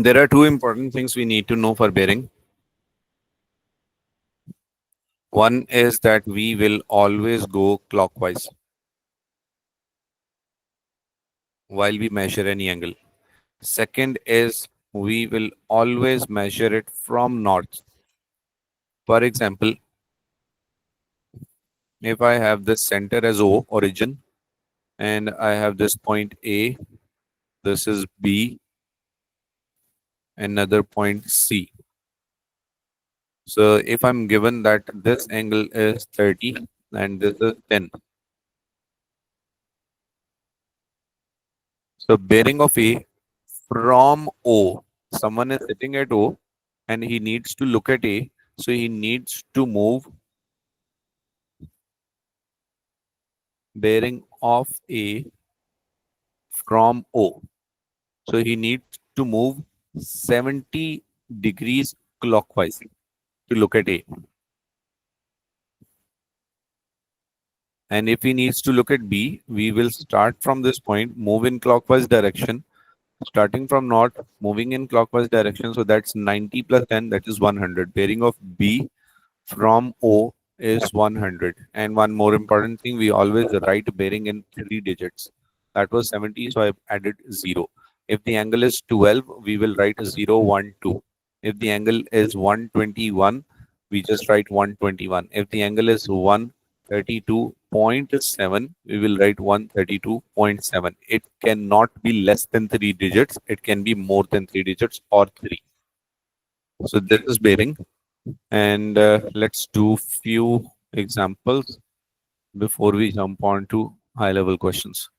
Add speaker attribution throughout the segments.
Speaker 1: There are two important things we need to know for bearing. One is that we will always go clockwise while we measure any angle. Second is we will always measure it from north. For example, if I have this center as O, origin, and I have this point A, this is B, another point C. So if I'm given that this angle is 30 and this is 10. So bearing of A from O, someone is sitting at O and he needs to look at A. So he needs to move bearing of A from O. So he needs to move 70 degrees clockwise to look at A. And if he needs to look at B, we will start from this point, move in clockwise direction, starting from north, moving in clockwise direction. So that's 90 plus 10, that is 100. Bearing of B from O is 100. And one more important thing, we always write bearing in 3 digits. That was 70, so I added 0. If the angle is 12, we will write 0, 1, 2. If the angle is 121, we just write 121. If the angle is 132.7, we will write 132.7. It cannot be less than 3 digits. It can be more than 3 digits or 3. So this is bearing. And let's do few examples before we jump on to high level questions.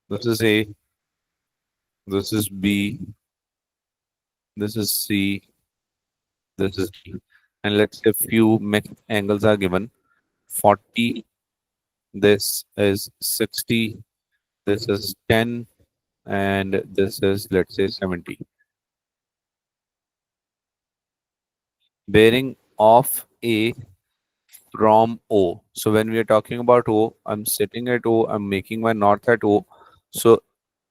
Speaker 1: This is A, this is B, this is C, this is D. And let's say few mixed angles are given. 40, this is 60, this is 10, and this is, let's say, 70. Bearing of A from O. So when we are talking about O, I'm sitting at O, I'm making my north at O. So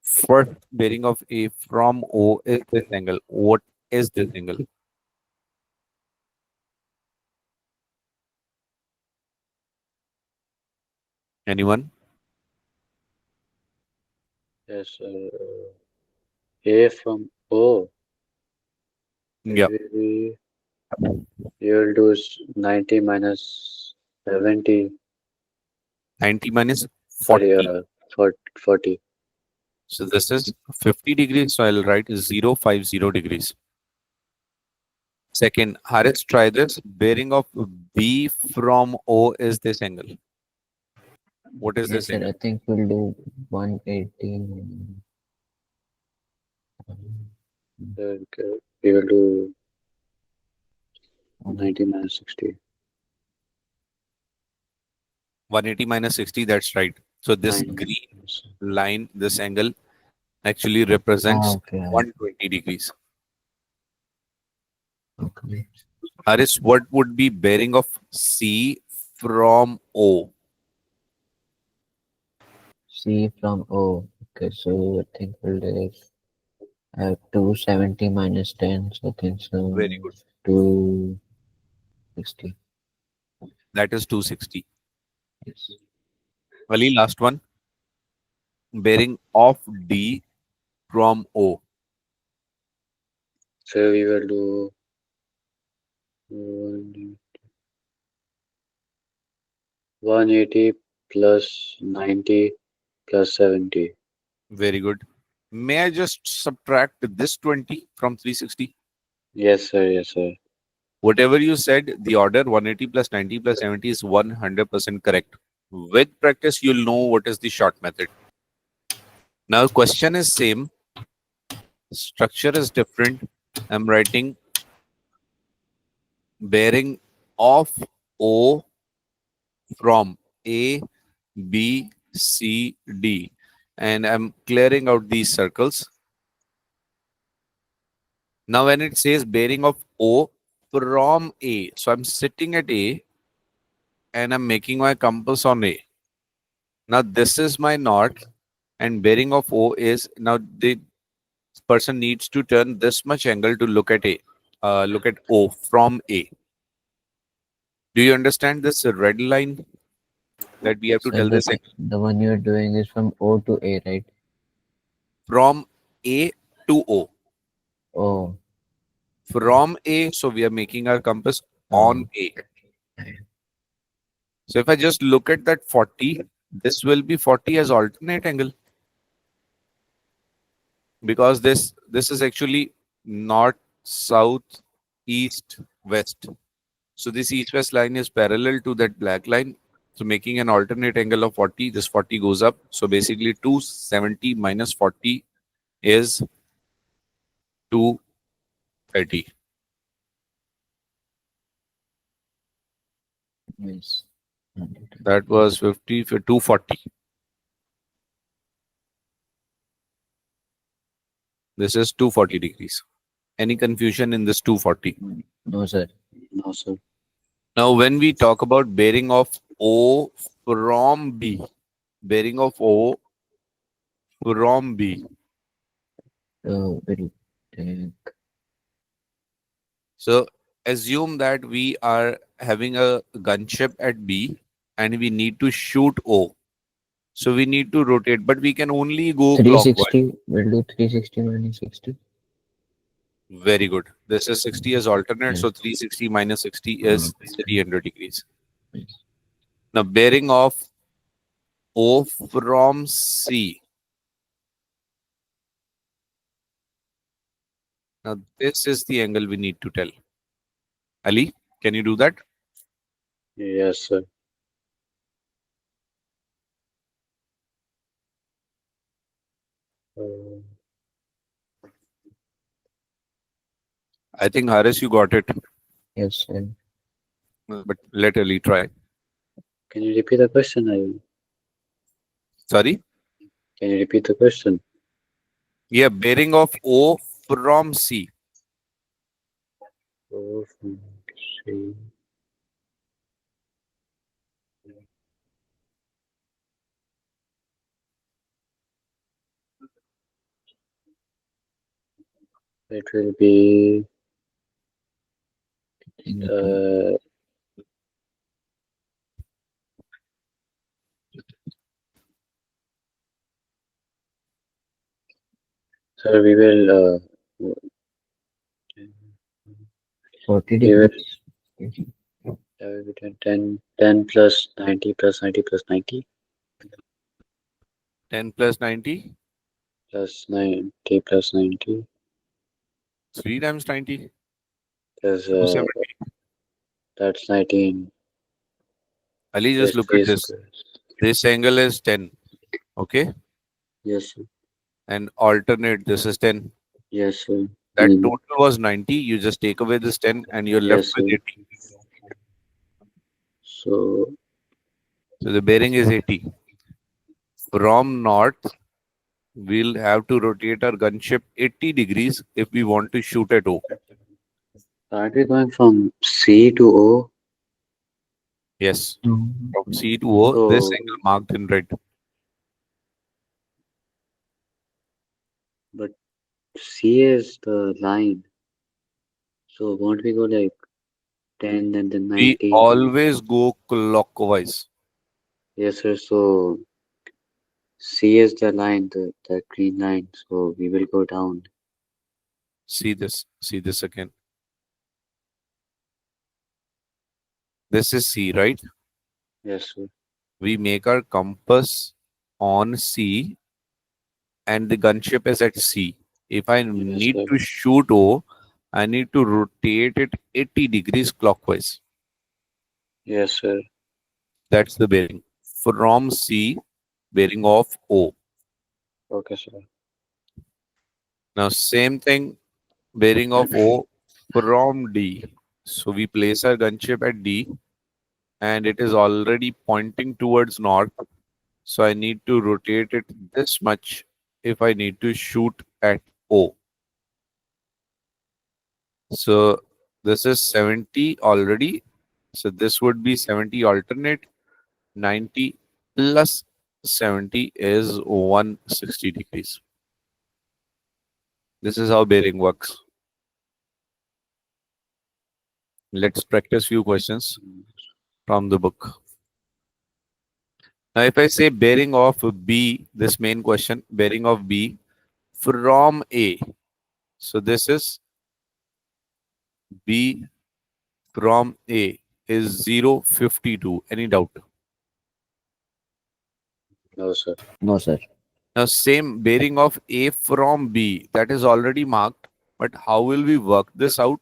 Speaker 1: first bearing of A from O is this angle. What is this angle? Anyone?
Speaker 2: Yes, A from O.
Speaker 1: Yeah.
Speaker 2: We you will do 90 minus 70.
Speaker 1: 90 minus
Speaker 2: Sorry,
Speaker 1: 40.
Speaker 2: 40.
Speaker 1: So this is 50 degrees. So I'll write 050 degrees. Second, Haris, try this. Bearing of B from O is this angle. What is
Speaker 3: Yes,
Speaker 1: this
Speaker 3: sir.
Speaker 1: angle?
Speaker 3: I think we'll do 180.
Speaker 2: Okay. We will do 90 minus 60.
Speaker 1: 180 minus 60. That's right. So this
Speaker 2: 9.
Speaker 1: green line, this angle actually represents
Speaker 3: Okay.
Speaker 1: 120 degrees.
Speaker 3: Okay.
Speaker 1: Haris, what would be bearing of C from O?
Speaker 3: C from O. Okay, so I think we'll take 270 minus 10. So I think so.
Speaker 1: Very good.
Speaker 3: 260.
Speaker 1: That is 260.
Speaker 3: Yes.
Speaker 1: Ali, last one. Bearing of D from O.
Speaker 2: So we will do 180 plus 90 plus 70.
Speaker 1: Very good. May I just subtract this 20 from 360?
Speaker 2: Yes, sir. Yes, sir.
Speaker 1: Whatever you said, the order 180 plus 90 plus 70 is 100% correct. With practice, you'll know what is the short method. Now, question is same. Structure is different. I'm writing bearing of O from A, B, C, D. And I'm clearing out these circles. Now, when it says bearing of O from A, so I'm sitting at A and I'm making my compass on A. Now, this is my north and bearing of O is, now the person needs to turn this much angle to look at O from A. Do you understand this red line that we have to
Speaker 3: So
Speaker 1: tell
Speaker 3: the
Speaker 1: this
Speaker 3: thing,
Speaker 1: angle?
Speaker 3: the one you're doing is from O to A, right?
Speaker 1: From A to O.
Speaker 3: Oh,
Speaker 1: From A, so we are making our compass
Speaker 3: uh,
Speaker 1: on A. So if I just look at that 40, this will be 40 as alternate angle because this is actually north, south, east, west. So this east-west line is parallel to that black line. So making an alternate angle of 40, this 40 goes up. So basically 270 minus 40 is 230.
Speaker 3: yes.
Speaker 1: That was 50 for 240. This is 240 degrees. Any confusion in this 240?
Speaker 3: No, sir.
Speaker 2: No, sir.
Speaker 1: Now, when we talk about bearing of O from B, bearing of O from B.
Speaker 3: So we'll take
Speaker 1: So assume that we are having a gunship at B and we need to shoot O. So we need to rotate, but we can only go clockwise.
Speaker 3: 360. We'll do 360 minus 60.
Speaker 1: Very good. This is 60 as alternate,
Speaker 3: Yes.
Speaker 1: so 360 minus 60
Speaker 3: Uh,
Speaker 1: is 300 degrees.
Speaker 3: yes.
Speaker 1: Now bearing of O from C. Now this is the angle we need to tell. Ali, can you do that?
Speaker 2: Yes, sir. Uh,
Speaker 1: I think Haris, you got it.
Speaker 3: Yes, sir.
Speaker 1: But let Ali try.
Speaker 2: can you repeat the question?
Speaker 1: Sorry?
Speaker 2: Can you repeat the question?
Speaker 1: Yeah, bearing of O from C.
Speaker 2: Oh, see. It will be
Speaker 3: Take the time.
Speaker 2: uh, sir. We
Speaker 3: 40
Speaker 2: will
Speaker 3: degrees.
Speaker 2: that will be 10 plus 90 plus 90 plus 90
Speaker 1: 10 plus 90,
Speaker 2: plus 90 plus 90
Speaker 1: 3 times 90,
Speaker 2: plus
Speaker 1: 270.
Speaker 2: that's 19
Speaker 1: Ali, just
Speaker 2: plus
Speaker 1: look
Speaker 2: 3
Speaker 1: at this.
Speaker 2: squares.
Speaker 1: This angle is 10. Okay.
Speaker 2: Yes, sir.
Speaker 1: And alternate, this is 10.
Speaker 2: Yes, sir.
Speaker 1: That
Speaker 2: Mm.
Speaker 1: total was 90. You just take away this 10 and you're left
Speaker 2: Yes,
Speaker 1: with
Speaker 2: sir.
Speaker 1: 80.
Speaker 2: So
Speaker 1: So the bearing is 80. From north, we'll have to rotate our gunship 80 degrees if we want to shoot at O.
Speaker 2: aren't we going from C to O?
Speaker 1: Yes.
Speaker 3: Mm,
Speaker 1: From C to O, this
Speaker 2: So,
Speaker 1: angle marked in red.
Speaker 2: but C is the line. So won't we go like 10 and then
Speaker 1: We
Speaker 2: 90?
Speaker 1: always go clockwise.
Speaker 2: Yes, sir. So C is the line, the green line. So we will go down.
Speaker 1: See this. See this again. This is C, right?
Speaker 2: Yes, sir.
Speaker 1: We make our compass on C and the gunship is at C. If I
Speaker 2: Yes,
Speaker 1: need
Speaker 2: sir.
Speaker 1: to shoot O, I need to rotate it 80 degrees clockwise.
Speaker 2: Yes, sir.
Speaker 1: That's the bearing. From C, bearing of O.
Speaker 2: Okay, sir.
Speaker 1: Now, same thing, bearing of O from D. So we place our gunship at D and it is already pointing towards north. So I need to rotate it this much if I need to shoot at O. So this is 70 already. So this would be 70 alternate. 90 plus 70 is 160 degrees. This is how bearing works. Let's practice few questions from the book. Now, if I say bearing of B, this main question, bearing of B from A. So this is B from A is 0.52. Any doubt?
Speaker 2: No, sir.
Speaker 3: No, sir.
Speaker 1: Now, same bearing of A from B, that is already marked. But how will we work this out?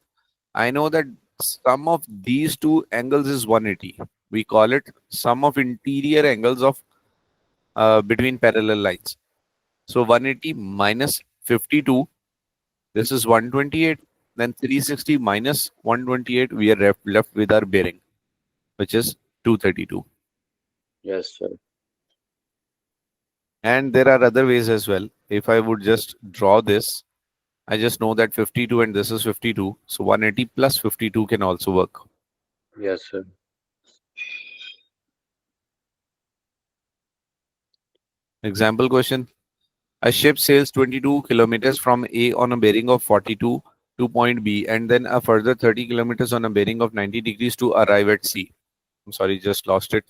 Speaker 1: I know that sum of these two angles is 180. We call it sum of interior angles of between parallel lines. So 180 minus 52, this is 128. Then 360 minus 128, we are left with our bearing, which is 232.
Speaker 2: Yes, sir.
Speaker 1: And there are other ways as well. If I would just draw this, I just know that 52 and this is 52. So 180 plus 52 can also work.
Speaker 2: Yes, sir.
Speaker 1: Example question. A ship sails 22 kilometers from A on a bearing of 42 to point B and then a further 30 kilometers on a bearing of 90 degrees to arrive at C. I'm sorry, just lost it.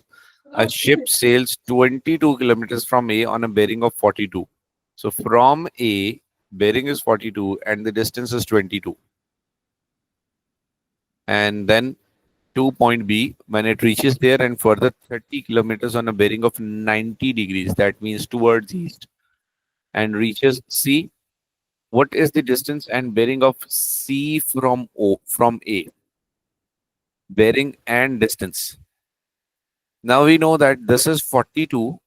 Speaker 1: A ship sails 22 kilometers from A on a bearing of 42. So from A, bearing is 42 and the distance is 22. And then to point B, when it reaches there and further 30 kilometers on a bearing of 90 degrees, that means towards east, and reaches C. What is the distance and bearing of C from A? Bearing and distance. Now we know that this is 42,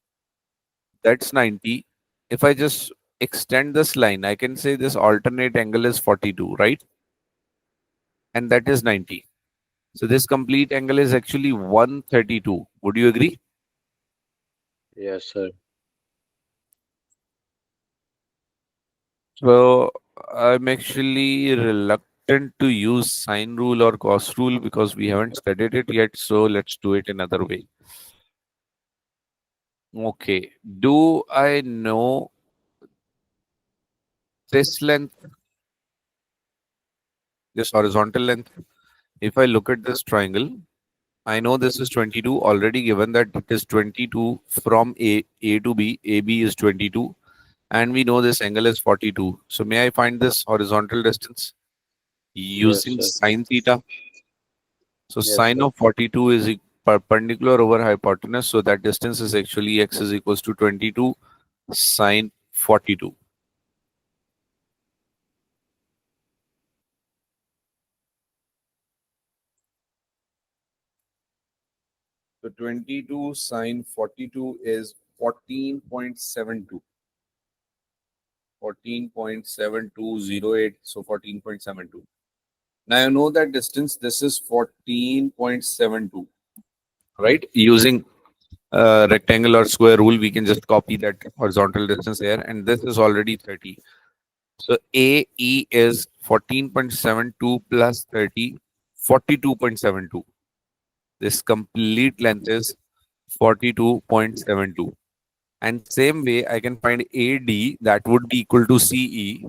Speaker 1: that's 90. If I just extend this line, I can say this alternate angle is 42, right? And that is 90. So this complete angle is actually 132. Would you agree?
Speaker 2: Yes, sir.
Speaker 1: So I'm actually reluctant to use sine rule or cos rule because we haven't studied it yet. So let's do it another way. Okay. Do I know this length, this horizontal length? If I look at this triangle, I know this is 22, already given that it is 22 from A to B. AB is 22. And we know this angle is 42. So may I find this horizontal distance
Speaker 2: Yes,
Speaker 1: using
Speaker 2: sir.
Speaker 1: sine theta? So
Speaker 2: Yes,
Speaker 1: sine
Speaker 2: sir.
Speaker 1: of 42 is perpendicular over hypotenuse. So that distance is actually x is equals to 22 sine 42. So 22 sine 42 is 14.72. 14.7208. So 14.72. Now you know that distance. This is 14.72. Right? Using rectangle or square rule, we can just copy that horizontal distance here. And this is already 30. So AE is 14.72 plus 30, 42.72. This complete length is 42.72. And same way, I can find AD, that would be equal to CE.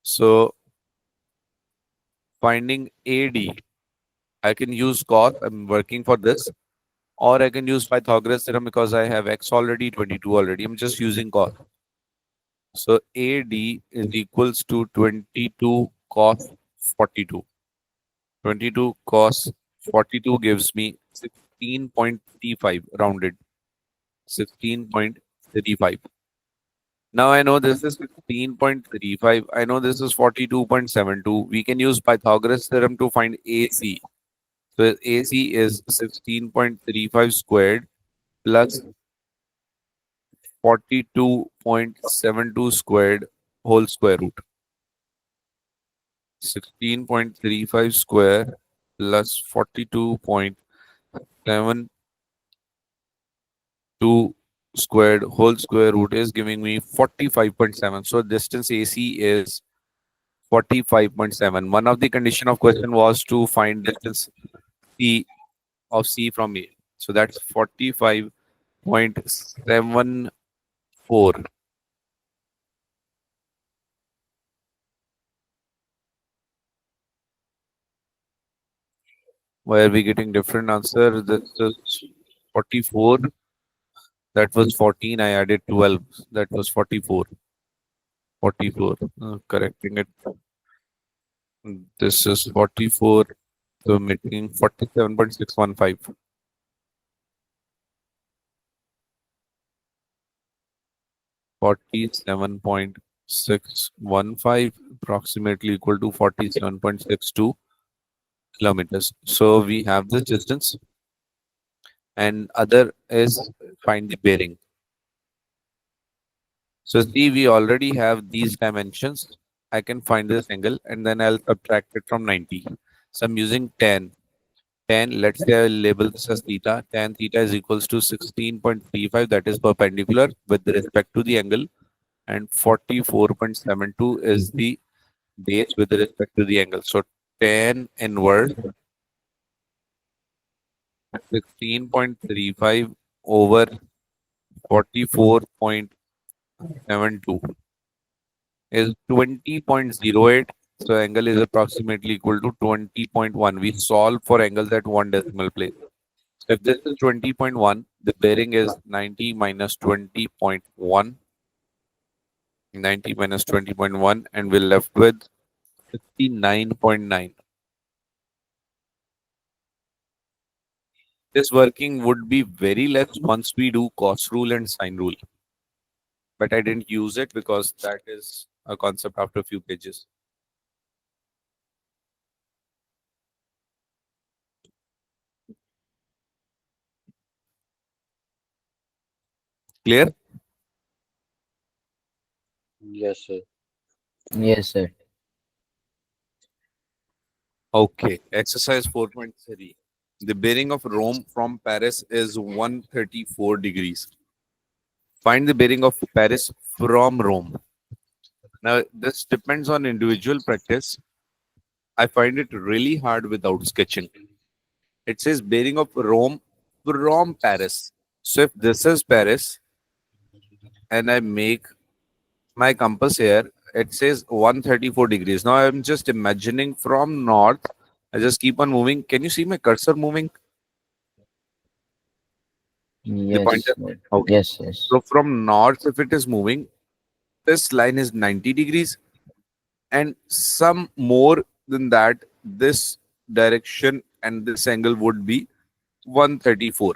Speaker 1: So finding AD, I can use cos, I'm working for this, or I can use Pythagoras theorem because I have x already, 22 already. I'm just using cos. So AD is equals to 22 cos 42. 22 cos 42 gives me 16.35 rounded. 16.35. Now I know this is 16.35. I know this is 42.72. We can use Pythagoras theorem to find AC. So AC is 16.35 squared plus 42.72 squared whole square root. 16.35 square plus 42.72 squared whole square root is giving me 45.7. So distance AC is 45.7. One of the condition of question was to find distance C of C from A. So that's 45.74. Why are we getting different answer? This is 44. That was 14. I added 12. That was 44. 44. Correcting it. This is 44. So making 47.615. 47.615 approximately equal to 47.62 kilometers. So we have this distance, and other is find the bearing. So see, we already have these dimensions. I can find this angle and then I'll subtract it from 90. So I'm using tan. Tan, let's say I'll label this as theta. Tan theta is equals to 16.35, that is perpendicular with respect to the angle, and 44.72 is the base with respect to the angle. So tan inverse 16.35 over 44.72 is 20.08. So angle is approximately equal to 20.1. We solve for angles at one decimal place. So if this is 20.1, the bearing is 90 minus 20.1, 90 minus 20.1, and we're left with 59.9. This working would be very less once we do cos rule and sine rule, but I didn't use it because that is a concept after a few pages. Clear?
Speaker 2: Yes, sir.
Speaker 3: Yes, sir.
Speaker 1: Okay, exercise 4.3. The bearing of Rome from Paris is 134 degrees. Find the bearing of Paris from Rome. Now, this depends on individual practice. I find it really hard without sketching. It says bearing of Rome from Paris. So if this is Paris and I make my compass here, it says 134 degrees. Now I'm just imagining from north. I just keep on moving. Can you see my cursor moving? The
Speaker 3: Yes,
Speaker 1: pointer?
Speaker 3: sir.
Speaker 1: Okay.
Speaker 3: Yes, yes.
Speaker 1: So from north, if it is moving, this line is 90 degrees, and some more than that, this direction and this angle would be 134.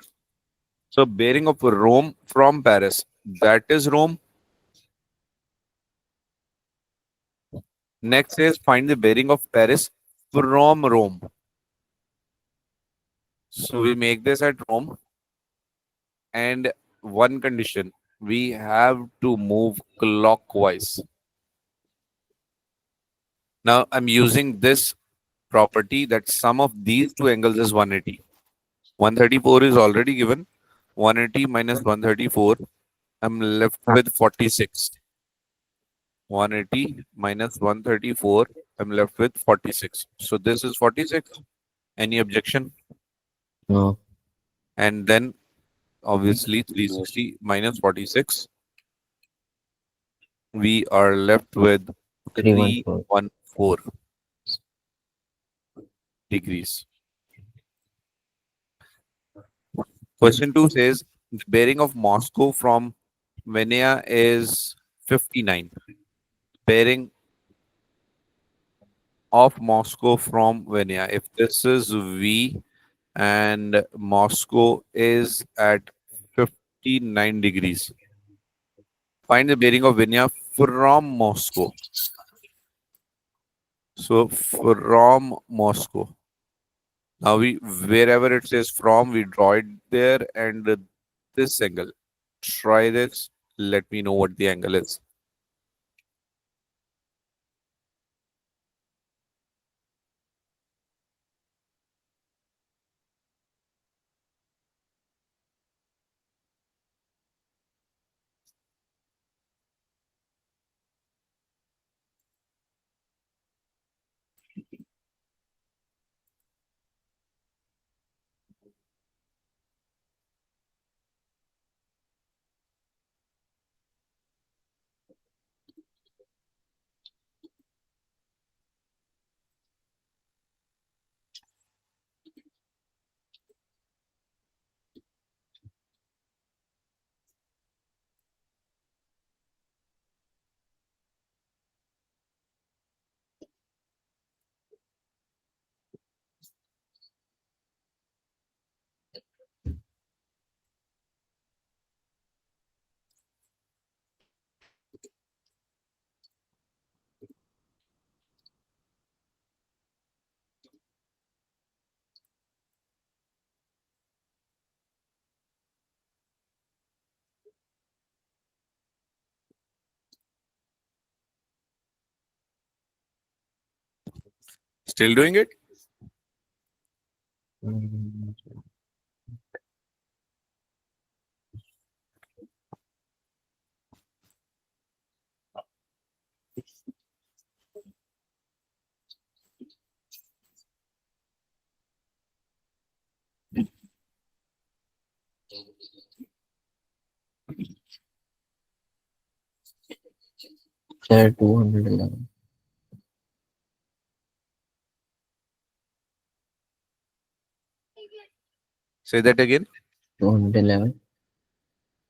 Speaker 1: So bearing of Rome from Paris, that is Rome. Next is find the bearing of Paris from Rome. So we make this at Rome, and one condition, we have to move clockwise. Now I'm using this property that sum of these two angles is 180. 134 is already given. 180 minus 134, I'm left with 46. 180 minus 134, I'm left with 46. So this is 46. Any objection?
Speaker 3: No.
Speaker 1: And then obviously
Speaker 2: No, sir.
Speaker 1: 360 minus 46, we are left with
Speaker 3: 314.
Speaker 1: 314 degrees. Question 2 says the bearing of Moscow from Vienna is 59. Bearing of Moscow from Vienna. If this is V and Moscow is at 59 degrees, find the bearing of Vienna from Moscow. So from Moscow. Now we wherever it says from, we draw it there, and this angle. Try this. Let me know what the angle is. Still doing it?
Speaker 3: Mm, Sir, 211.
Speaker 1: Say that again.
Speaker 3: 211.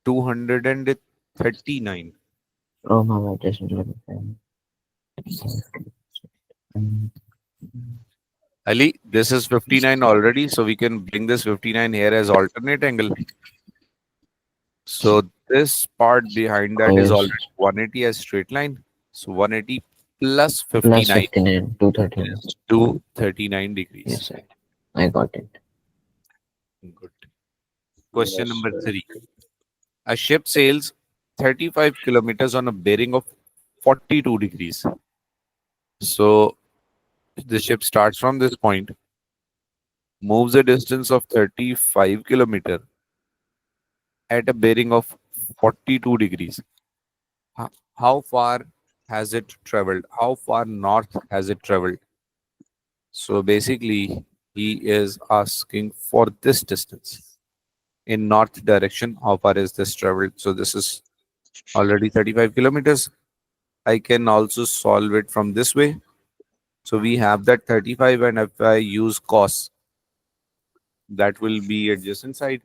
Speaker 1: 239.
Speaker 3: Oh, my bad. Just 11. Mm,
Speaker 1: Ali, this is 59 already, so we can bring this 59 here as alternate angle. So this part behind
Speaker 3: Oh,
Speaker 1: that is
Speaker 3: yes.
Speaker 1: already 180 as straight line. So 180 plus
Speaker 3: Plus
Speaker 1: 59
Speaker 3: 59. 239.
Speaker 1: is 239 degrees.
Speaker 3: Yes, sir. I got it.
Speaker 1: Good. Question
Speaker 2: Yes,
Speaker 1: number
Speaker 2: sir.
Speaker 1: 3. A ship sails 35 kilometers on a bearing of 42 degrees. So the ship starts from this point, moves a distance of 35 kilometer at a bearing of 42 degrees. How far has it traveled? How far north has it traveled? So basically, he is asking for this distance in north direction. How far is this traveled? So this is already 35 kilometers. I can also solve it from this way. So we have that 35, and if I use cos, that will be adjacent side.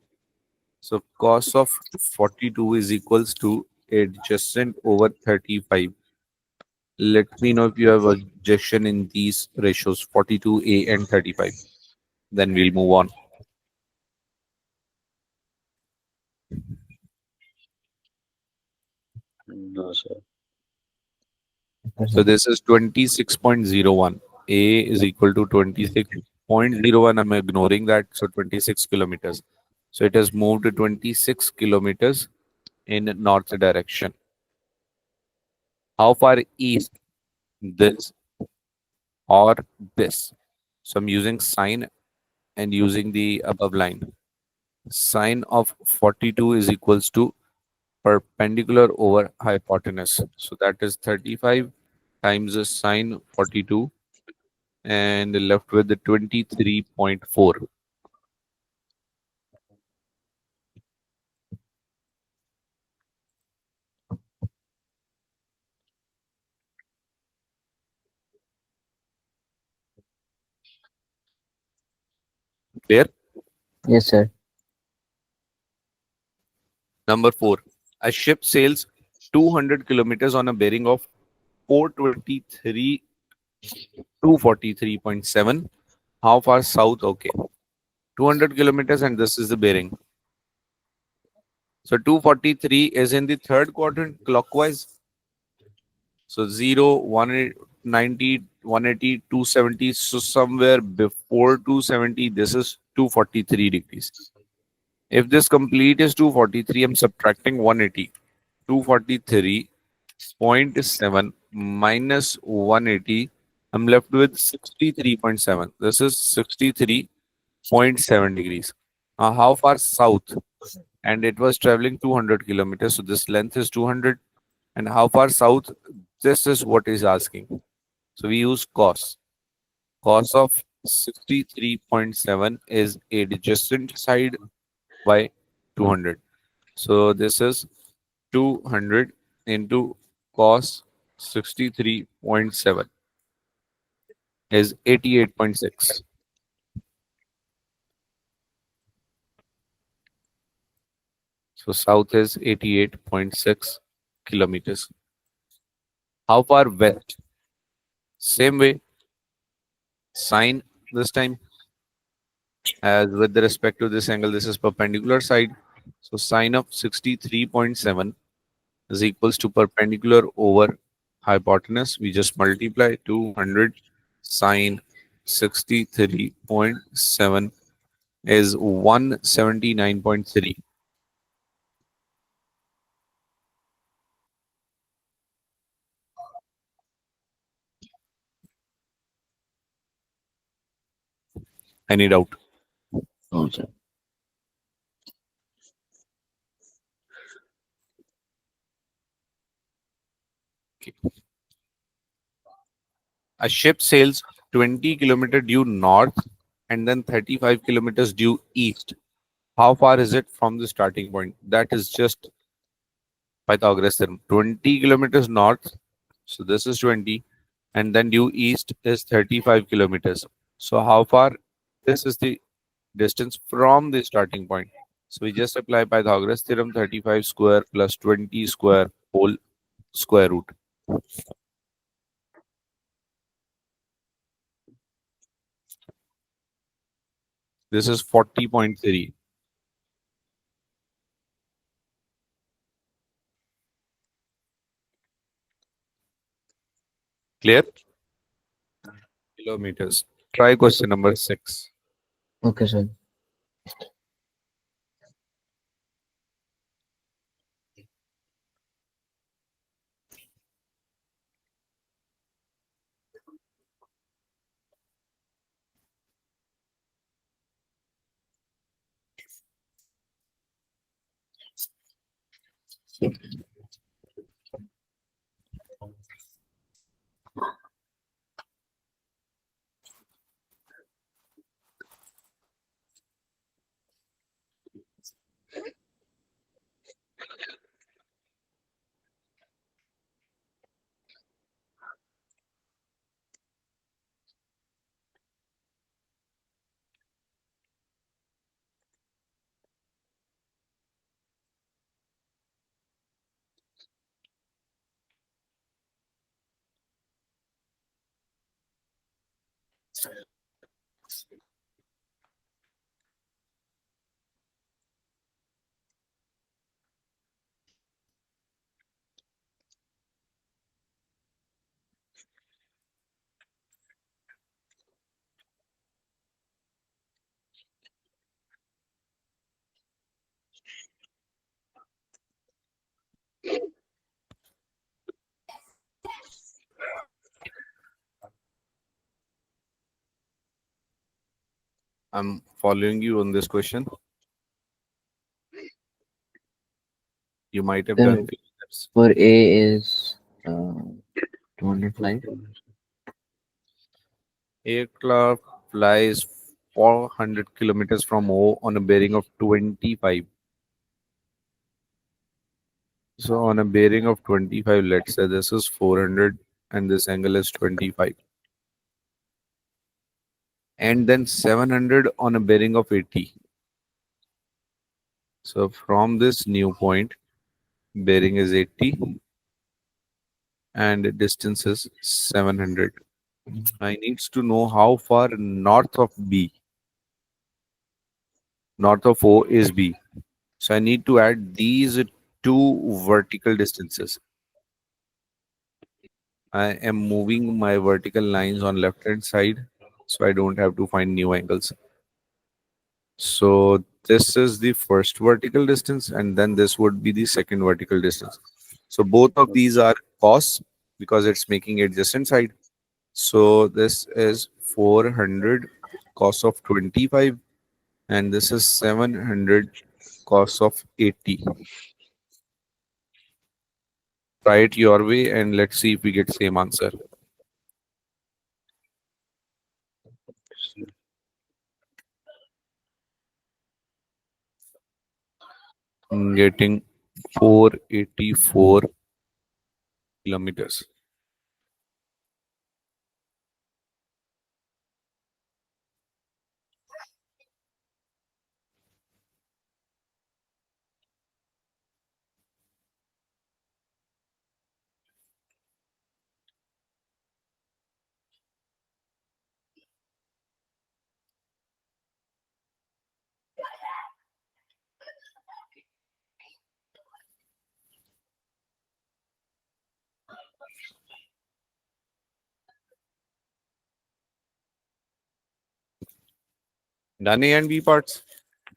Speaker 1: So cos of 42 is equals to adjacent over 35. Let me know if you have objection in these ratios, 42A and 35. Then we'll move on.
Speaker 2: No, sir.
Speaker 3: Yes,
Speaker 1: So
Speaker 3: sir.
Speaker 1: this is 26.01. A is equal to 26.01. I'm ignoring that. So 26 kilometers. So it has moved to 26 kilometers in north direction. How far east this or this? So I'm using sine and using the above line. Sine of 42 is equals to perpendicular over hypotenuse. So that is 35 times the sine 42 and left with the 23.4. Clear?
Speaker 3: Yes, sir.
Speaker 1: Number 4. A ship sails 200 kilometers on a bearing of 423 243.7. How far south? Okay. 200 kilometers and this is the bearing. So 243 is in the third quadrant clockwise. So 0, 190, 180, 270. So somewhere before 270, this is 243 degrees. If this complete is 243, I'm subtracting 180. 243.7 minus 180. I'm left with 63.7. This is 63.7 degrees. Now, how far south? And it was traveling 200 kilometers. So this length is 200. And how far south? This is what is asking. So we use cos. Cos of 63.7 is adjacent side by 200. So this is 200 into cos 63.7 is 88.6. So south is 88.6 kilometers. How far west? Same way, sine this time, as with respect to this angle, this is perpendicular side. So sine of 63.7 is equals to perpendicular over hypotenuse. We just multiply 200 sine 63.7 is 179.3. Any doubt?
Speaker 3: No, sir.
Speaker 1: Okay. A ship sails 20 kilometer due north and then 35 kilometers due east. How far is it from the starting point? That is just Pythagoras theorem. 20 kilometers north, so this is 20, and then due east is 35 kilometers. So how far? This is the distance from the starting point. So we just apply Pythagoras theorem, 35 square plus 20 square whole square root. This is 40.3. Clear? Kilometers. Try question number 6.
Speaker 3: Okay, sir.
Speaker 1: I'm following you on this question. You might have
Speaker 3: Sir,
Speaker 1: done few steps.
Speaker 3: for A is 205.
Speaker 1: Aircraft flies 400 kilometers from O on a bearing of 25. So on a bearing of 25, let's say this is 400 and this angle is 25. And then 700 on a bearing of 80. So from this new point, bearing is 80 and distance is 700. I needs to know how far north of B, north of O is B. So I need to add these two vertical distances. I am moving my vertical lines on left hand side, so I don't have to find new angles. So this is the first vertical distance, and then this would be the second vertical distance. So both of these are cos because it's making adjacent side. So this is 400 cos of 25, and this is 700 cos of 80. Try it your way, and let's see if we get same answer. Getting 484 kilometers. Done A and B parts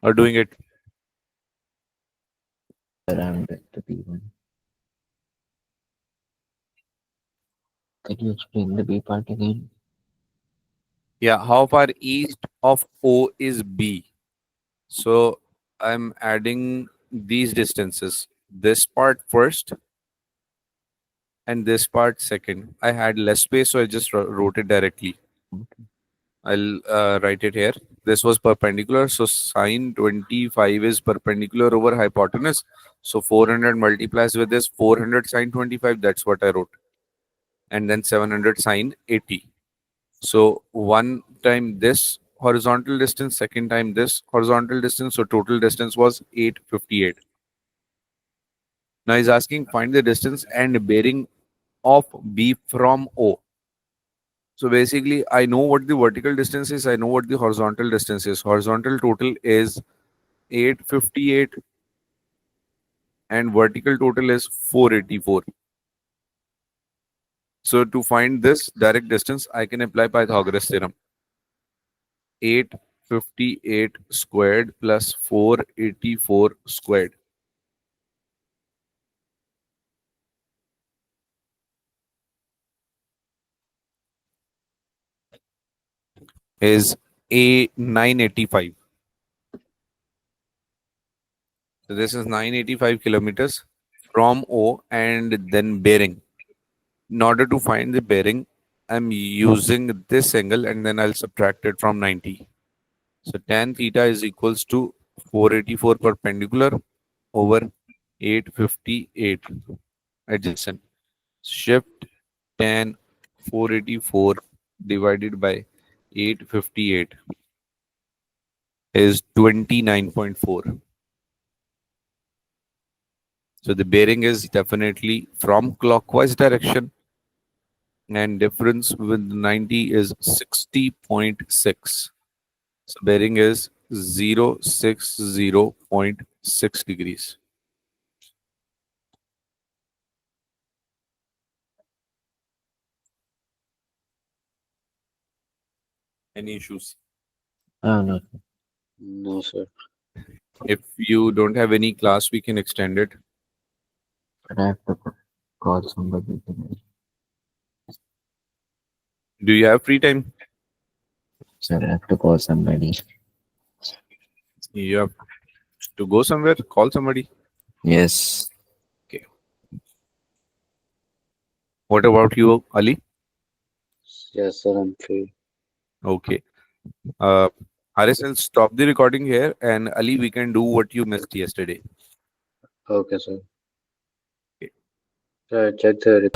Speaker 1: are doing it.
Speaker 3: Around the B1. Can you explain the B part again?
Speaker 1: Yeah, how far east of O is B? So I'm adding these distances. This part first and this part second. I had less space, so I just wrote it directly.
Speaker 3: Okay.
Speaker 1: I'll write it here. This was perpendicular, so sine 25 is perpendicular over hypotenuse. So 400 multiplies with this 400 sine 25. That's what I wrote, and then 700 sine 80. So one time this horizontal distance, second time this horizontal distance. So total distance was 858. Now he's asking find the distance and bearing of B from O. So basically, I know what the vertical distance is. I know what the horizontal distance is. Horizontal total is 858 and vertical total is 484. So to find this direct distance, I can apply Pythagoras theorem. 858 squared plus 484 squared is a 985. So this is 985 kilometers from O and then bearing. In order to find the bearing, I'm using this angle and then I'll subtract it from 90. So tan theta is equals to 484 perpendicular over 858 adjacent. Shift tan 484 divided by 858 is 29.4. So the bearing is definitely from clockwise direction and difference with 90 is 60.6. So bearing is 060.6 degrees. Any issues?
Speaker 3: No,
Speaker 2: No, sir.
Speaker 1: If you don't have any class, we can extend it.
Speaker 3: but I have to call somebody today.
Speaker 1: Do you have free time?
Speaker 3: Sir, I have to call somebody.
Speaker 1: You have to go somewhere, call somebody.
Speaker 3: Yes.
Speaker 1: Okay. What about you, Ali?
Speaker 2: Yes, sir, I'm free.
Speaker 1: Okay. Uh, Haris, I'll stop the recording here, and Ali, we can do what you missed yesterday.
Speaker 2: Okay, sir.
Speaker 1: Okay.
Speaker 2: Sir, check the